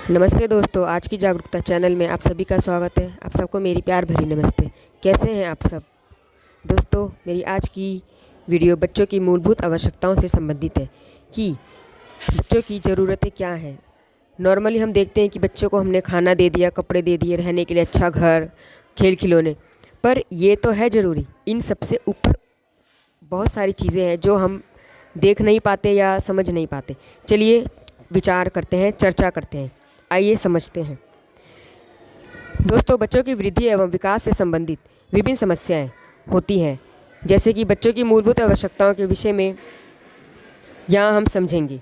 नमस्ते दोस्तों, आज की जागरूकता चैनल में आप सभी का स्वागत है। आप सबको मेरी प्यार भरी नमस्ते। कैसे हैं आप सब दोस्तों? मेरी आज की वीडियो बच्चों की मूलभूत आवश्यकताओं से संबंधित है कि बच्चों की ज़रूरतें क्या हैं। नॉर्मली हम देखते हैं कि बच्चों को हमने खाना दे दिया, कपड़े दे दिए, रहने के लिए अच्छा घर, खेल खिलौने, पर ये तो है ज़रूरी। इन सबसे ऊपर बहुत सारी चीज़ें हैं जो हम देख नहीं पाते या समझ नहीं पाते। चलिए विचार करते हैं, चर्चा करते हैं। आइए समझते हैं। दोस्तों, बच्चों की वृद्धि एवं विकास से संबंधित विभिन्न समस्याएं होती हैं, जैसे कि बच्चों की मूलभूत आवश्यकताओं के विषय में यहाँ हम समझेंगे।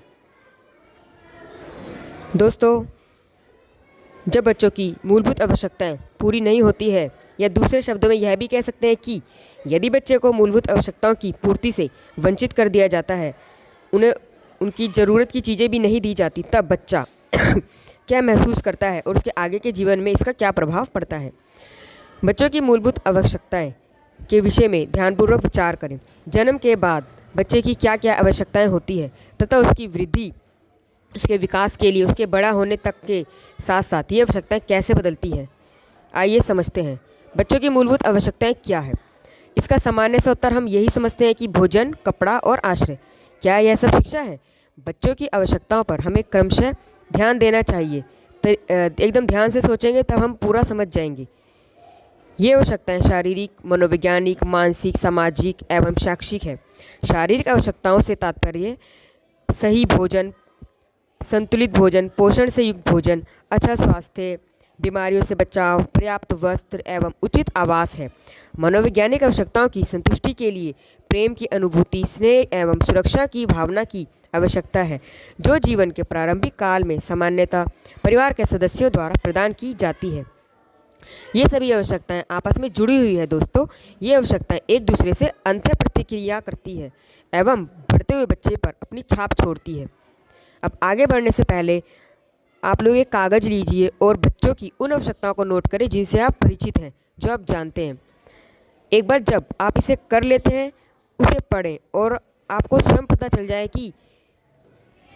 दोस्तों, जब बच्चों की मूलभूत आवश्यकताएं पूरी नहीं होती है, या दूसरे शब्दों में यह भी कह सकते हैं कि यदि बच्चे को मूलभूत आवश्यकताओं की पूर्ति से वंचित कर दिया जाता है, उन्हें उनकी ज़रूरत की चीज़ें भी नहीं दी जाती, तब बच्चा क्या महसूस करता है और उसके आगे के जीवन में इसका क्या प्रभाव पड़ता है। बच्चों की मूलभूत आवश्यकताएं के विषय में ध्यानपूर्वक विचार करें। जन्म के बाद बच्चे की क्या क्या आवश्यकताएं होती है तथा उसकी वृद्धि, उसके विकास के लिए, उसके बड़ा होने तक के साथ साथ ये आवश्यकताएं कैसे बदलती हैं। आइए समझते हैं बच्चों की मूलभूत आवश्यकताएं क्या है। इसका सामान्य सा उत्तर हम यही समझते हैं कि भोजन, कपड़ा और आश्रय। क्या यह सब शिक्षा है? बच्चों की आवश्यकताओं पर हमें क्रमशः ध्यान देना चाहिए। तो एकदम ध्यान से सोचेंगे तब हम पूरा समझ जाएंगे। ये आवश्यकताएं शारीरिक, मनोवैज्ञानिक, मानसिक, सामाजिक एवं शैक्षिक है। शारीरिक आवश्यकताओं से तात्पर्य सही भोजन, संतुलित भोजन, पोषण से युक्त भोजन, अच्छा स्वास्थ्य, बीमारियों से बचाव, पर्याप्त वस्त्र एवं उचित आवास है। मनोवैज्ञानिक आवश्यकताओं की संतुष्टि के लिए प्रेम की अनुभूति, स्नेह एवं सुरक्षा की भावना की आवश्यकता है, जो जीवन के प्रारंभिक काल में सामान्यतः परिवार के सदस्यों द्वारा प्रदान की जाती है। ये सभी आवश्यकताएं आपस में जुड़ी हुई है दोस्तों। ये आवश्यकताएं एक दूसरे से अंतः प्रतिक्रिया करती है एवं बढ़ते हुए बच्चे पर अपनी छाप छोड़ती है। अब आगे बढ़ने से पहले आप लोग एक कागज़ लीजिए और बच्चों की उन आवश्यकताओं को नोट करें जिनसे आप परिचित हैं, जो आप जानते हैं। एक बार जब आप इसे कर लेते हैं, उसे पढ़ें और आपको स्वयं पता चल जाए कि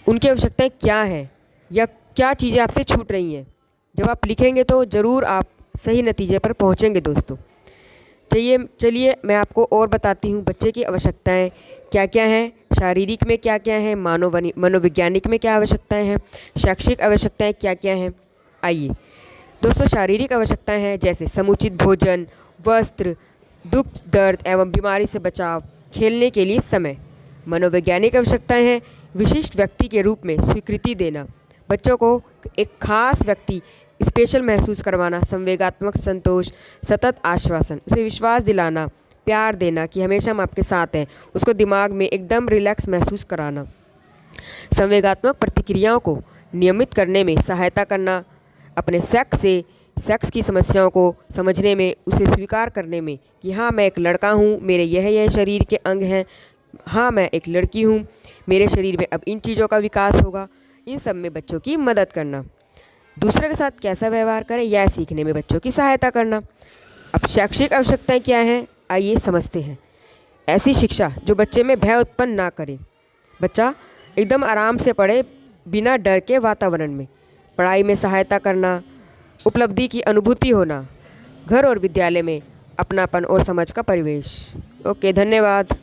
उनकी आवश्यकताएं क्या हैं या क्या चीज़ें आपसे छूट रही हैं। जब आप लिखेंगे तो ज़रूर आप सही नतीजे पर पहुंचेंगे दोस्तों। चलिए मैं आपको और बताती हूँ बच्चे की आवश्यकताएं क्या क्या हैं, शारीरिक में क्या क्या हैं, मनोवैज्ञानिक में क्या आवश्यकताएं हैं, शैक्षिक आवश्यकताएं क्या क्या हैं। आइए दोस्तों, शारीरिक आवश्यकताएं हैं जैसे समुचित भोजन, वस्त्र, दुख दर्द एवं बीमारी से बचाव, खेलने के लिए समय। मनोवैज्ञानिक आवश्यकताएं हैं विशिष्ट व्यक्ति के रूप में स्वीकृति देना, बच्चों को एक खास व्यक्ति स्पेशल महसूस करवाना, संवेगात्मक संतोष, सतत आश्वासन, उसे विश्वास दिलाना, प्यार देना कि हमेशा हम आपके साथ हैं, उसको दिमाग में एकदम रिलैक्स महसूस कराना, संवेगात्मक प्रतिक्रियाओं को नियमित करने में सहायता करना, अपने सेक्स की समस्याओं को समझने में, उसे स्वीकार करने में कि हाँ मैं एक लड़का हूँ, मेरे यह शरीर के अंग हैं, हाँ मैं एक लड़की हूँ, मेरे शरीर में अब इन चीज़ों का विकास होगा। इन सब में बच्चों की मदद करना, दूसरे के साथ कैसा व्यवहार करें यह सीखने में बच्चों की सहायता करना। अब शैक्षिक आवश्यकताएं क्या हैं, आइए समझते हैं। ऐसी शिक्षा जो बच्चे में भय उत्पन्न ना करे, बच्चा एकदम आराम से पढ़े बिना डर के वातावरण में, पढ़ाई में सहायता करना, उपलब्धि की अनुभूति होना, घर और विद्यालय में अपनापन और समझ का परिवेश। ओके, धन्यवाद।